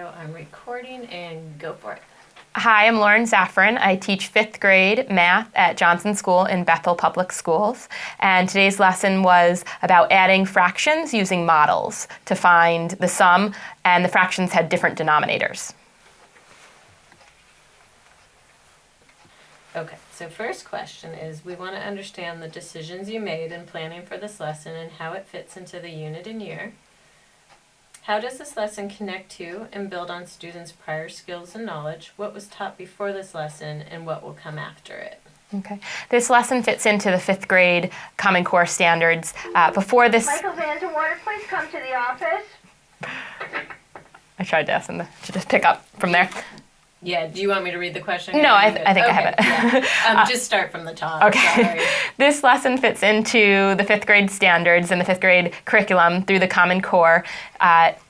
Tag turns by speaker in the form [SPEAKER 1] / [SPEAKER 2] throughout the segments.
[SPEAKER 1] I'm recording and go for it.
[SPEAKER 2] Hi, I'm Lauren Zafrin. I teach 5th grade math at Johnson School in Bethel Public Schools. And today's lesson was about adding fractions using models to find the sum, and the fractions had different denominators.
[SPEAKER 1] Okay, so first question is, we want to understand the decisions you made in planning for this lesson and how it fits into the unit and year. How does this lesson connect to and build on students' prior skills and knowledge? What was taught before this lesson and what will come after it?
[SPEAKER 2] Okay. This lesson fits into the 5th grade Common Core standards. Before this...
[SPEAKER 3] Michael Vanderwater, please come to the office.
[SPEAKER 2] I tried to ask them to just pick up from there.
[SPEAKER 1] Yeah, do you want me to read the question?
[SPEAKER 2] No, I think I have it.
[SPEAKER 1] Yeah. Just start from the top.
[SPEAKER 2] Okay.
[SPEAKER 1] Sorry.
[SPEAKER 2] This lesson fits into the 5th grade standards and the 5th grade curriculum through the Common Core.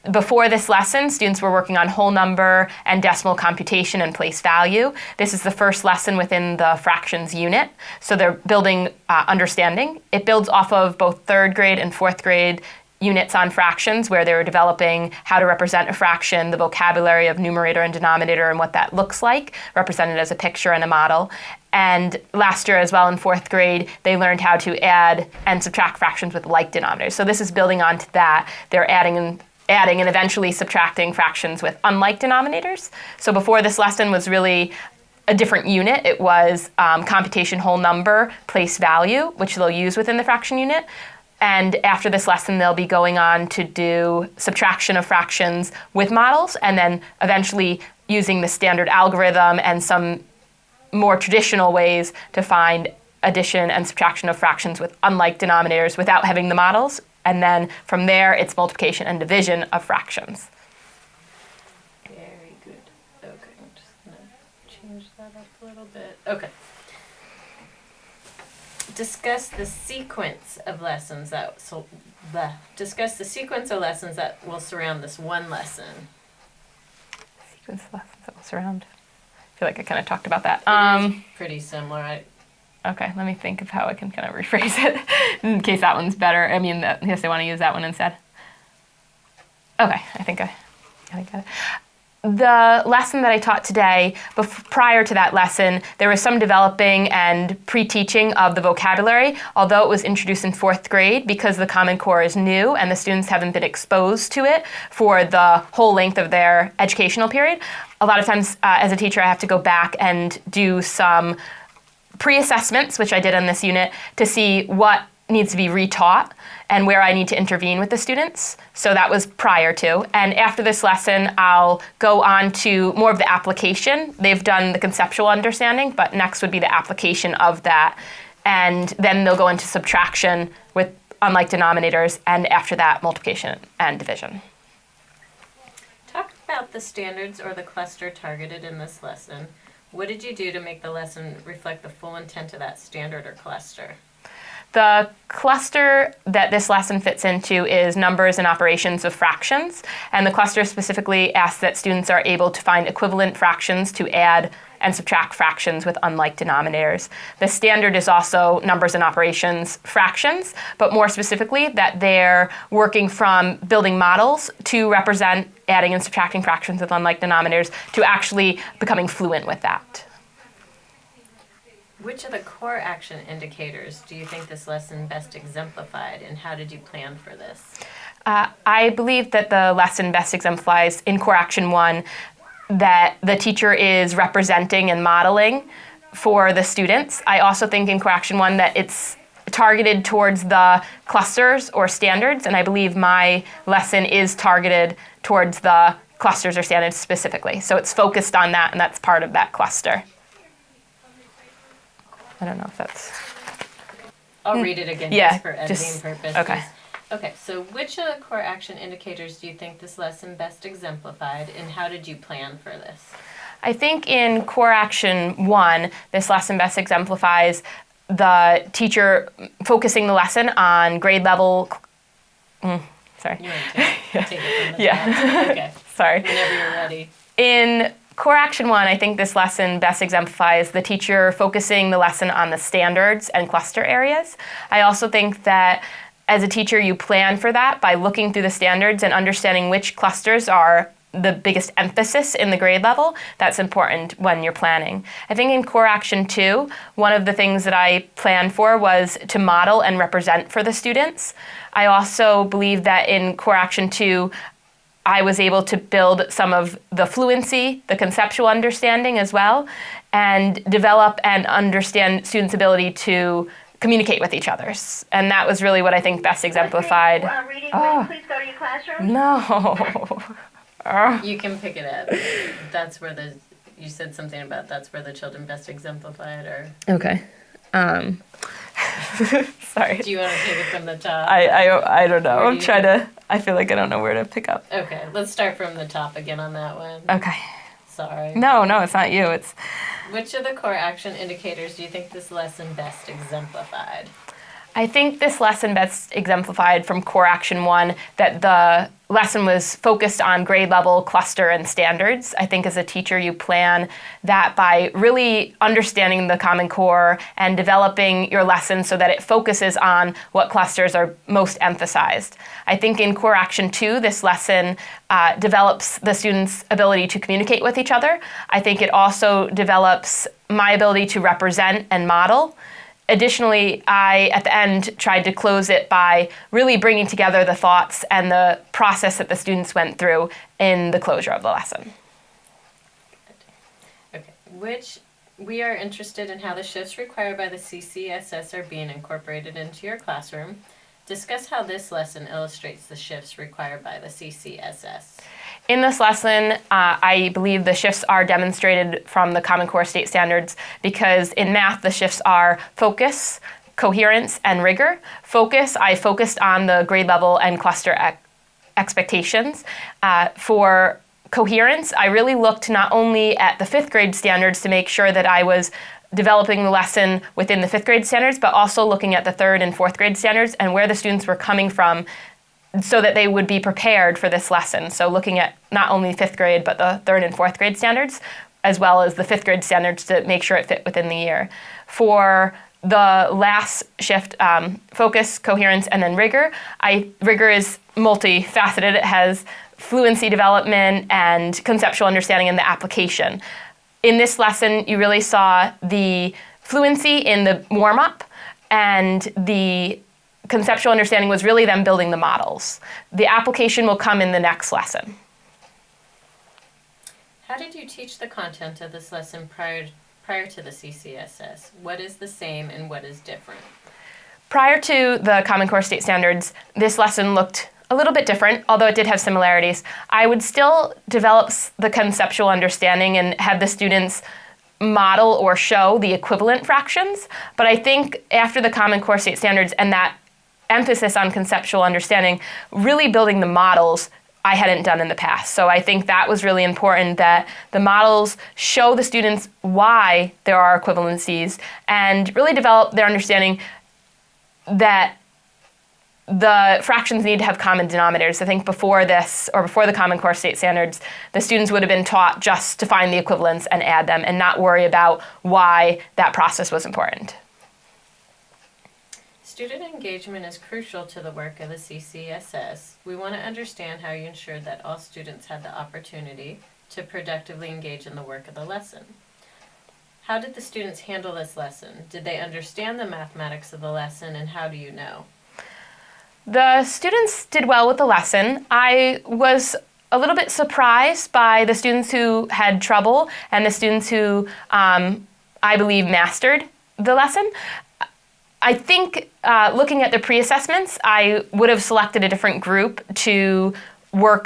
[SPEAKER 2] Before this lesson, students were working on whole number and decimal computation and place value. This is the first lesson within the fractions unit, so they're building understanding. It builds off of both 3rd grade and 4th grade units on fractions, where they were developing how to represent a fraction, the vocabulary of numerator and denominator and what that looks like, represented as a picture and a model. And last year as well, in 4th grade, they learned how to add and subtract fractions with like denominators. So this is building onto that. They're adding and eventually subtracting fractions with unlike denominators. So before, this lesson was really a different unit. It was computation whole number, place value, which they'll use within the fraction unit. And after this lesson, they'll be going on to do subtraction of fractions with models, and then eventually using the standard algorithm and some more traditional ways to find addition and subtraction of fractions with unlike denominators without having the models. And then from there, it's multiplication and division of fractions.
[SPEAKER 1] Very good. Okay, I'm just going to change that up a little bit. Okay. Discuss the sequence of lessons that will surround this one lesson.
[SPEAKER 2] Sequence of lessons that will surround. I feel like I kind of talked about that.
[SPEAKER 1] It is pretty similar.
[SPEAKER 2] Okay, let me think of how I can kind of rephrase it in case that one's better. I mean, in case they want to use that one instead. Okay, I think I got it. The lesson that I taught today, prior to that lesson, there was some developing and pre-teaching of the vocabulary, although it was introduced in 4th grade because the Common Core is new and the students haven't been exposed to it for the whole length of their educational period. A lot of times, as a teacher, I have to go back and do some pre-assessments, which I did in this unit, to see what needs to be retaught and where I need to intervene with the students. So that was prior to. And after this lesson, I'll go on to more of the application. They've done the conceptual understanding, but next would be the application of that. And then they'll go into subtraction with unlike denominators, and after that, multiplication and division.
[SPEAKER 1] Talk about the standards or the cluster targeted in this lesson. What did you do to make the lesson reflect the full intent of that standard or cluster?
[SPEAKER 2] The cluster that this lesson fits into is numbers and operations of fractions, and the cluster specifically asks that students are able to find equivalent fractions to add and subtract fractions with unlike denominators. The standard is also numbers and operations fractions, but more specifically that they're working from building models to represent adding and subtracting fractions with unlike denominators to actually becoming fluent with that.
[SPEAKER 1] Which of the core action indicators do you think this lesson best exemplified, and how did you plan for this?
[SPEAKER 2] I believe that the lesson best exemplifies in core action 1 that the teacher is representing and modeling for the students. I also think in core action 1 that it's targeted towards the clusters or standards, and I believe my lesson is targeted towards the clusters or standards specifically. So it's focused on that, and that's part of that cluster. I don't know if that's...
[SPEAKER 1] I'll read it again just for editing purposes.
[SPEAKER 2] Okay.
[SPEAKER 1] Okay, so which of the core action indicators do you think this lesson best exemplified, and how did you plan for this?
[SPEAKER 2] I think in core action 1, this lesson best exemplifies the teacher focusing the lesson on grade level... sorry.
[SPEAKER 1] You want to take it from the top? Okay.
[SPEAKER 2] Sorry.
[SPEAKER 1] Whenever you're ready.
[SPEAKER 2] In core action 1, I think this lesson best exemplifies the teacher focusing the lesson on the standards and cluster areas. I also think that as a teacher, you plan for that by looking through the standards and understanding which clusters are the biggest emphasis in the grade level, that's important when you're planning. I think in Core Action 2, one of the things that I planned for was to model and represent for the students. I also believe that in Core Action 2, I was able to build some of the fluency, the conceptual understanding as well, and develop and understand students' ability to communicate with each other. And that was really what I think best exemplified.
[SPEAKER 3] Reading, will you please go to your classroom?
[SPEAKER 2] No.
[SPEAKER 1] You can pick it up. That's where you said something about that's where the children best exemplify it, or
[SPEAKER 2] Okay. Sorry.
[SPEAKER 1] do you want to take it from the top?
[SPEAKER 2] I don't know.
[SPEAKER 1] Where do
[SPEAKER 2] I'm
[SPEAKER 1] you
[SPEAKER 2] trying to, I feel like I don't know where to pick up.
[SPEAKER 1] Okay, let's start from the top again on that one.
[SPEAKER 2] Okay.
[SPEAKER 1] Sorry.
[SPEAKER 2] No, it's not you. It's
[SPEAKER 1] Which of the core action indicators do you think this lesson best exemplified?
[SPEAKER 2] I think this lesson best exemplified from Core Action 1 that the lesson was focused on grade level, cluster, and standards. I think as a teacher you plan that by really understanding the Common Core and developing your lesson so that it focuses on what clusters are most emphasized. I think in Core Action 2, this lesson develops the students' ability to communicate with each other. I think it also develops my ability to represent and model. Additionally, I, at the end, tried to close it by really bringing together the thoughts and the process that the students went through in the closure of the lesson.
[SPEAKER 1] Okay. We are interested in how the shifts required by the CCSS are being incorporated into your classroom. Discuss how this lesson illustrates the shifts required by the CCSS.
[SPEAKER 2] In this lesson, I believe the shifts are demonstrated from the Common Core state standards because in math, the shifts are focus, coherence, and rigor. Focus, I focused on the grade level and cluster expectations. For coherence, I really looked not only at the 5th grade standards to make sure that I was developing the lesson within the 5th grade standards, but also looking at the 3rd and 4th grade standards and where the students were coming from so that they would be prepared for this lesson. So looking at not only 5th grade, but the 3rd and 4th grade standards, as well as the 5th grade standards to make sure it fit within the year. For the last shift, focus, coherence, and then rigor, rigor is multifaceted. It has fluency development and conceptual understanding and the application. In this lesson, you really saw the fluency in the warm-up, and the conceptual understanding was really them building the models. The application will come in the next lesson.
[SPEAKER 1] How did you teach the content of this lesson prior to the CCSS? What is the same and what is different?
[SPEAKER 2] Prior to the Common Core state standards, this lesson looked a little bit different, although it did have similarities. I would still develop the conceptual understanding and have the students model or show the equivalent fractions, but I think after the Common Core state standards and that emphasis on conceptual understanding, really building the models I hadn't done in the past. So I think that was really important, that the models show the students why there are equivalencies and really develop their understanding that the fractions need to have common denominators. I think before this, or before the Common Core state standards, the students would have been taught just to find the equivalents and add them and not worry about why that process was important.
[SPEAKER 1] Student engagement is crucial to the work of the CCSS. We want to understand how you ensured that all students had the opportunity to productively engage in the work of the lesson. How did the students handle this lesson? Did they understand the mathematics of the lesson, and how do you know?
[SPEAKER 2] The students did well with the lesson. I was a little bit surprised by the students who had trouble and the students who I believe mastered the lesson. I think looking at the pre-assessments, I would have selected a different group to work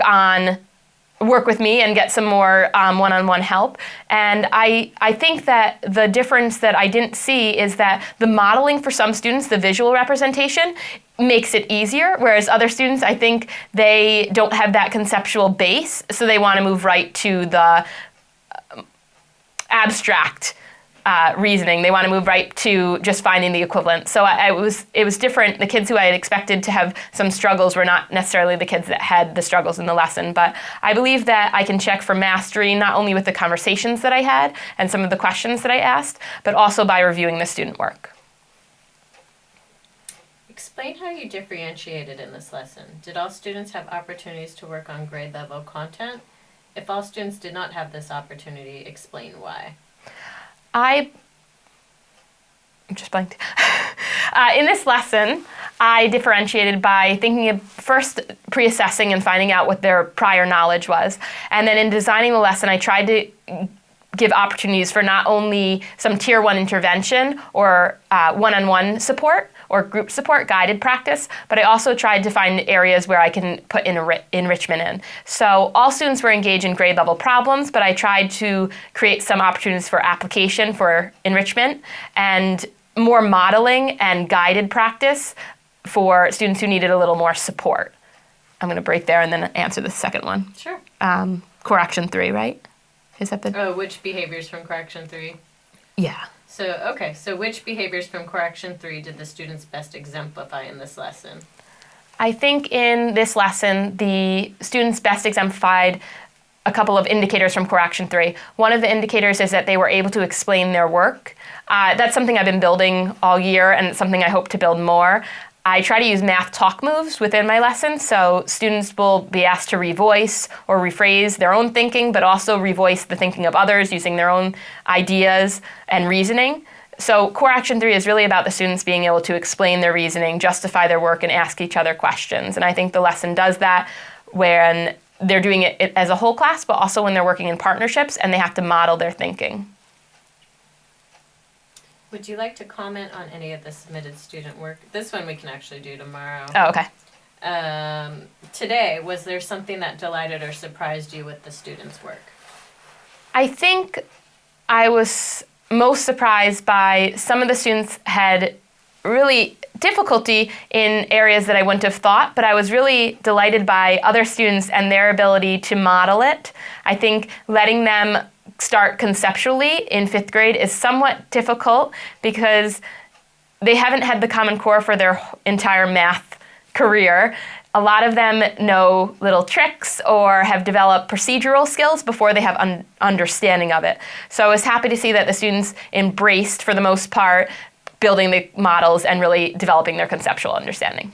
[SPEAKER 2] with me and get some more one-on-one help. And I think that the difference that I didn't see is that the modeling for some students, the visual representation, makes it easier, whereas other students, I think they don't have that conceptual base, so they want to move right to the abstract reasoning. They want to move right to just finding the equivalent. So it was different. The kids who I had expected to have some struggles were not necessarily the kids that had the struggles in the lesson. But I believe that I can check for mastery not only with the conversations that I had and some of the questions that I asked, but also by reviewing the student work.
[SPEAKER 1] Explain how you differentiated in this lesson. Did all students have opportunities to work on grade level content? If all students did not have this opportunity, explain why.
[SPEAKER 2] I'm just blanked. In this lesson, I differentiated by thinking of first pre-assessing and finding out what their prior knowledge was. And then in designing the lesson, I tried to give opportunities for not only some tier 1 intervention or one-on-one support or group support, guided practice, but I also tried to find areas where I can put enrichment in. So all students were engaged in grade level problems, but I tried to create some opportunities for application for enrichment and more modeling and guided practice for students who needed a little more support. I'm going to break there and then answer the second one.
[SPEAKER 1] Sure.
[SPEAKER 2] Core Action 3, right? Is that the...
[SPEAKER 1] Oh, which behaviors from Core Action 3?
[SPEAKER 2] Yeah.
[SPEAKER 1] So which behaviors from Core Action 3 did the students best exemplify in this lesson?
[SPEAKER 2] I think in this lesson, the students best exemplified a couple of indicators from Core Action 3. One of the indicators is that they were able to explain their work. That's something I've been building all year, and it's something I hope to build more. I try to use math talk moves within my lesson, so students will be asked to revoice or rephrase their own thinking, but also revoice the thinking of others using their own ideas and reasoning. So Core Action 3 is really about the students being able to explain their reasoning, justify their work, and ask each other questions. And I think the lesson does that when they're doing it as a whole class, but also when they're working in partnerships and they have to model their thinking.
[SPEAKER 1] Would you like to comment on any of the submitted student work? This one we can actually do tomorrow.
[SPEAKER 2] Oh, okay.
[SPEAKER 1] Today, was there something that delighted or surprised you with the students' work?
[SPEAKER 2] I think I was most surprised by some of the students had really difficulty in areas that I wouldn't have thought, but I was really delighted by other students and their ability to model it. I think letting them start conceptually in 5th grade is somewhat difficult because they haven't had the Common Core for their entire math career. A lot of them know little tricks or have developed procedural skills before they have understanding of it. So I was happy to see that the students embraced, for the most part, building the models and really developing their conceptual understanding.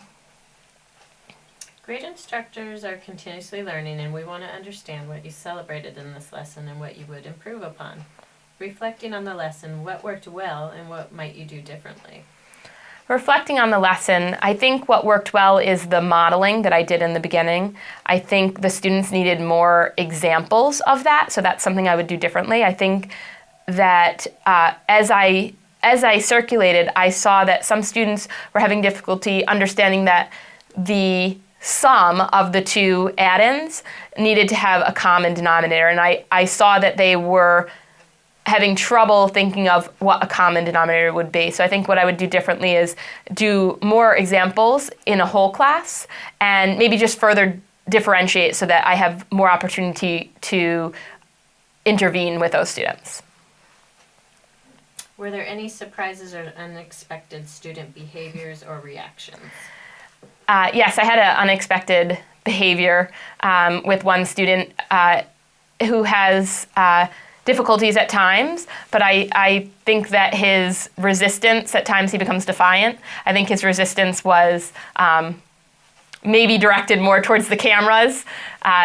[SPEAKER 1] Great instructors are continuously learning, and we want to understand what you celebrated in this lesson and what you would improve upon. Reflecting on the lesson, what worked well and what might you do differently?
[SPEAKER 2] Reflecting on the lesson, I think what worked well is the modeling that I did in the beginning. I think the students needed more examples of that, so that's something I would do differently. I think that as I circulated, I saw that some students were having difficulty understanding that the sum of the two addends needed to have a common denominator, and I saw that they were having trouble thinking of what a common denominator would be. So I think what I would do differently is do more examples in a whole class and maybe just further differentiate so that I have more opportunity to intervene with those students.
[SPEAKER 1] Were there any surprises or unexpected student behaviors or reactions?
[SPEAKER 2] Yes, I had an unexpected behavior with one student who has difficulties at times, but I think that his resistance, at times he becomes defiant. I think his resistance was maybe directed more towards the cameras.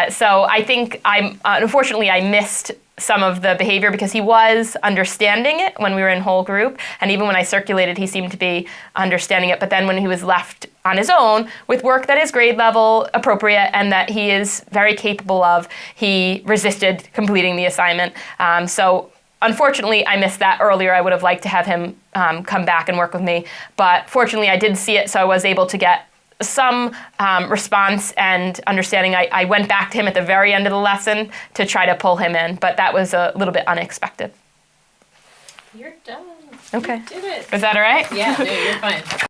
[SPEAKER 2] So I think unfortunately I missed some of the behavior because he was understanding it when we were in whole group, and even when I circulated he seemed to be understanding it, but then when he was left on his own with work that is grade level appropriate and that he is very capable of, he resisted completing the assignment. So unfortunately I missed that earlier. I would have liked to have him come back and work with me, but fortunately I did see it, so I was able to get some response and understanding. I went back to him at the very end of the lesson to try to pull him in, but that was a little bit unexpected.
[SPEAKER 1] You're done.
[SPEAKER 2] Okay.
[SPEAKER 1] You did it.
[SPEAKER 2] Is that all right?
[SPEAKER 1] Yeah, no, you're fine.